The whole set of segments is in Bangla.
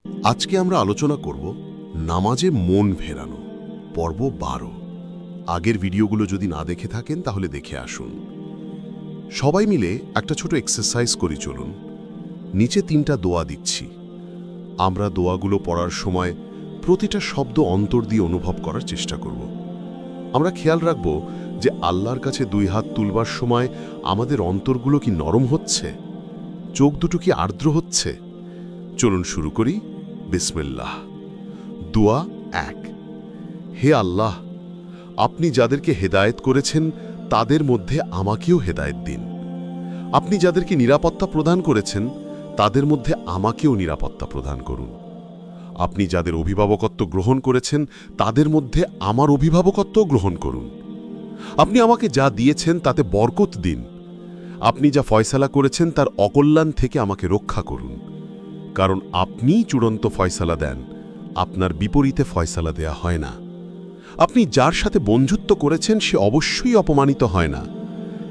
আজকে আমরা আলোচনা করব নামাজে মন ফেরানো, পর্ব 12। আগের ভিডিওগুলো যদি না দেখে থাকেন তাহলে দেখে আসুন। সবাই মিলে একটা ছোট এক্সারসাইজ করি চলুন। নিচে 3টা দোয়া দিচ্ছি। আমরা দোয়াগুলো পড়ার সময় প্রতিটা শব্দ অন্তর দিয়ে অনুভব করার চেষ্টা করব। আমরা খেয়াল রাখব যে আল্লাহর কাছে 2 হাত তুলবার সময় আমাদের অন্তরগুলো কি নরম হচ্ছে, চোখ দুটো কি আর্দ্র হচ্ছে। চলুন শুরু করি। বিসমিল্লাহ। দোয়া 1। হে আল্লাহ, আপনি যাদেরকে হেদায়েত করেছেন তাদের মধ্যে আমাকেও হেদায়েত দিন। আপনি যাদেরকে নিরাপত্তা প্রদান করেছেন তাদের মধ্যে আমাকেও নিরাপত্তা প্রদান করুন। আপনি যাদের অভিভাবকত্ব গ্রহণ করেছেন তাদের মধ্যে আমার অভিভাবকত্ব গ্রহণ করুন। আপনি আমাকে যা দিয়েছেন তাতে বরকত দিন। আপনি যা ফয়সালা করেছেন তার অকল্যাণ থেকে আমাকে রক্ষা করুন, কারণ আপনিই চূড়ান্ত ফয়সালা দেন, আপনার বিপরীতে ফয়সালা দেয়া হয় না। আপনি যার সাথে বন্ধুত্ব করেছেন সে অবশ্যই অপমানিত হয় না,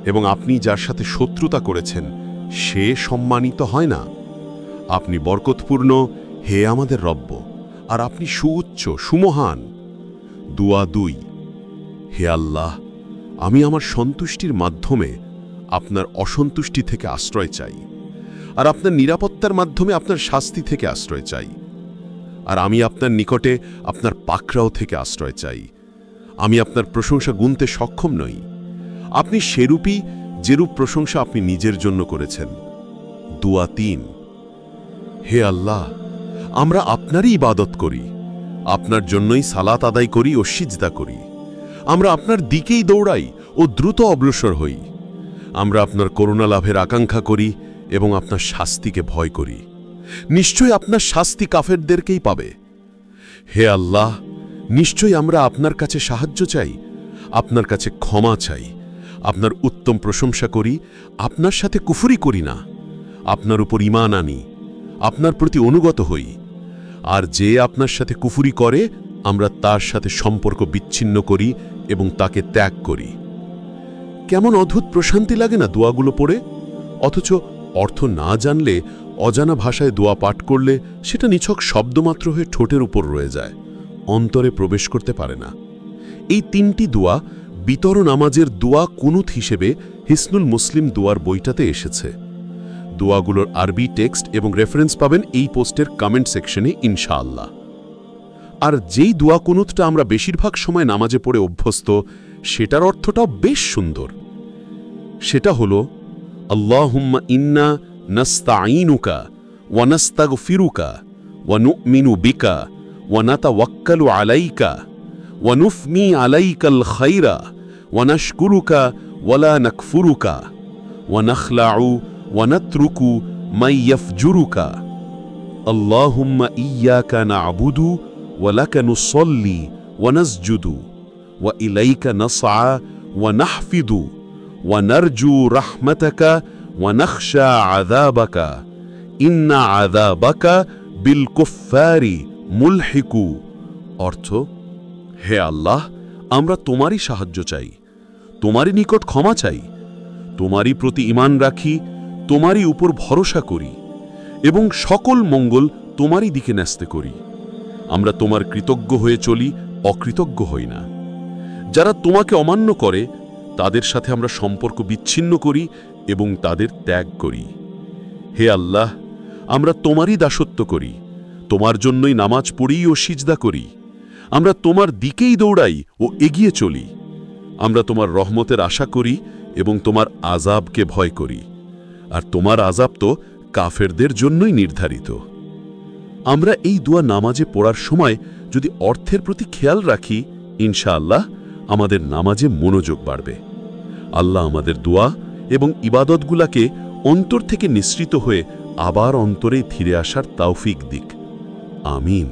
এবং আপনি যার সাথে শত্রুতা করেছেন সে সম্মানিত হয় না। আপনি বরকতপূর্ণ, হে আমাদের রব্ব, আর আপনি সুউচ্চ, সুমহান। দোয়া 2। হে আল্লাহ, আমি আমার সন্তুষ্টির মাধ্যমে আপনার অসন্তুষ্টি থেকে আশ্রয় চাই, আর আপনার নিরাপত্তার মাধ্যমে আপনার শাস্তি থেকে আশ্রয় চাই। আর আমি আপনার নিকটে আপনার পাকড়াও থেকে আশ্রয় চাই। আমি আপনার প্রশংসা গুনতে সক্ষম নই। আপনি সেরূপই যেরূপ প্রশংসা আপনি নিজের জন্য করেছেন। দোয়া 3। হে আল্লাহ, আমরা আপনারই ইবাদত করি, আপনার জন্যই সালাত আদায় করি ও সিজদা করি। আমরা আপনার দিকেই দৌড়াই ও দ্রুত অগ্রসর হই। আমরা আপনার করুণা লাভের আকাঙ্ক্ষা করি এবং আপনার শাস্তিকে ভয় করি। নিশ্চয়ই আপনার শাস্তি কাফেরদেরকেই পাবে। হে আল্লাহ, নিশ্চয়ই আমরা আপনার কাছে সাহায্য চাই, আপনার কাছে ক্ষমা চাই, আপনার উত্তম প্রশংসা করি, আপনার সাথে কুফরি করি না, আপনার উপর ঈমান আনি, আপনার প্রতি অনুগত হই। আর যে আপনার সাথে কুফরি করে আমরা তার সাথে সম্পর্ক বিচ্ছিন্ন করি এবং তাকে ত্যাগ করি। কেমন অদ্ভুত প্রশান্তি লাগে না দোয়াগুলো পড়ে! অথচ অর্থ না জানলে, অজানা ভাষায় দোয়া পাঠ করলে সেটা নিছক শব্দমাত্র হয়ে ঠোঁটের উপর রয়ে যায়, অন্তরে প্রবেশ করতে পারে না। এই 3টি দোয়া বিতর নামাজের দোয়া কুনুত হিসেবে হিসনুল মুসলিম দোয়ার বইটাতে এসেছে। দোয়াগুলোর আরবি টেক্সট এবং রেফারেন্স পাবেন এই পোস্টের কমেন্ট সেকশনে ইনশাআল্লাহ। আর যেই দোয়া কুনুতটা আমরা বেশিরভাগ সময় নামাজে পড়ে অভ্যস্ত, সেটার অর্থটাও বেশ সুন্দর। সেটা হলো, আল্লাহুম্মা ইন্না নাস্তাঈনুকা ওয়া নাস্তাগফিরুকা ওয়া নু'মিনু বিকা ওয়া নাতাওয়াক্কালু আলাইকা ওয়া নুফনি আলাইকাল খায়রা ওয়া নাশকুরুকা ওয়া লা নাকফুরুকা ওয়া নাখলাউ ওয়া নাতরুকু মান ইয়াফজুরুকা। আল্লাহুম্মা ইয়্যাকা না'বুদু ওয়া লাকা নুসাল্লি ওয়া নাসজুদু ওয়া ইলাইকা নাসআ ওয়া নাহফিদু ওয়া নারজু রাহমাতাকা ওয়া নাখশা আযাবাকা ইন্না আযাবাকা বিল কুফফারি মুলহিকু। অর্থ, হে আল্লাহ, আমরা তোমারই সাহায্য চাই, তোমারই নিকট ক্ষমা চাই, তোমারই প্রতি ঈমান রাখি, তোমারই উপর ভরসা করি এবং সকল মঙ্গল তোমারই দিকে ন্যস্ত করি। আমরা তোমার কৃতজ্ঞ হয়ে চলি, অকৃতজ্ঞ হই না। যারা তোমাকে অমান্য করে তাদের সাথে আমরা সম্পর্ক বিচ্ছিন্ন করি এবং তাদের ত্যাগ করি। হে আল্লাহ, আমরা তোমারই দাসত্ব করি, তোমার জন্যই নামাজ পড়ি ও সিজদা করি। আমরা তোমার দিকেই দৌড়াই ও এগিয়ে চলি। আমরা তোমার রহমতের আশা করি এবং তোমার আযাবকে ভয় করি, আর তোমার আযাব তো কাফেরদের জন্যই নির্ধারিত। আমরা এই দোয়া নামাজে পড়ার সময় যদি অর্থের প্রতি খেয়াল রাখি, ইনশাআল্লাহ আমাদের নামাজে মনোযোগ বাড়বে। আল্লাহ আমাদের দোয়া এবং ইবাদতগুলাকে অন্তর থেকে নিঃসৃত হয়ে আবার অন্তরে ফিরে আসার তৌফিক দিক। আমিন।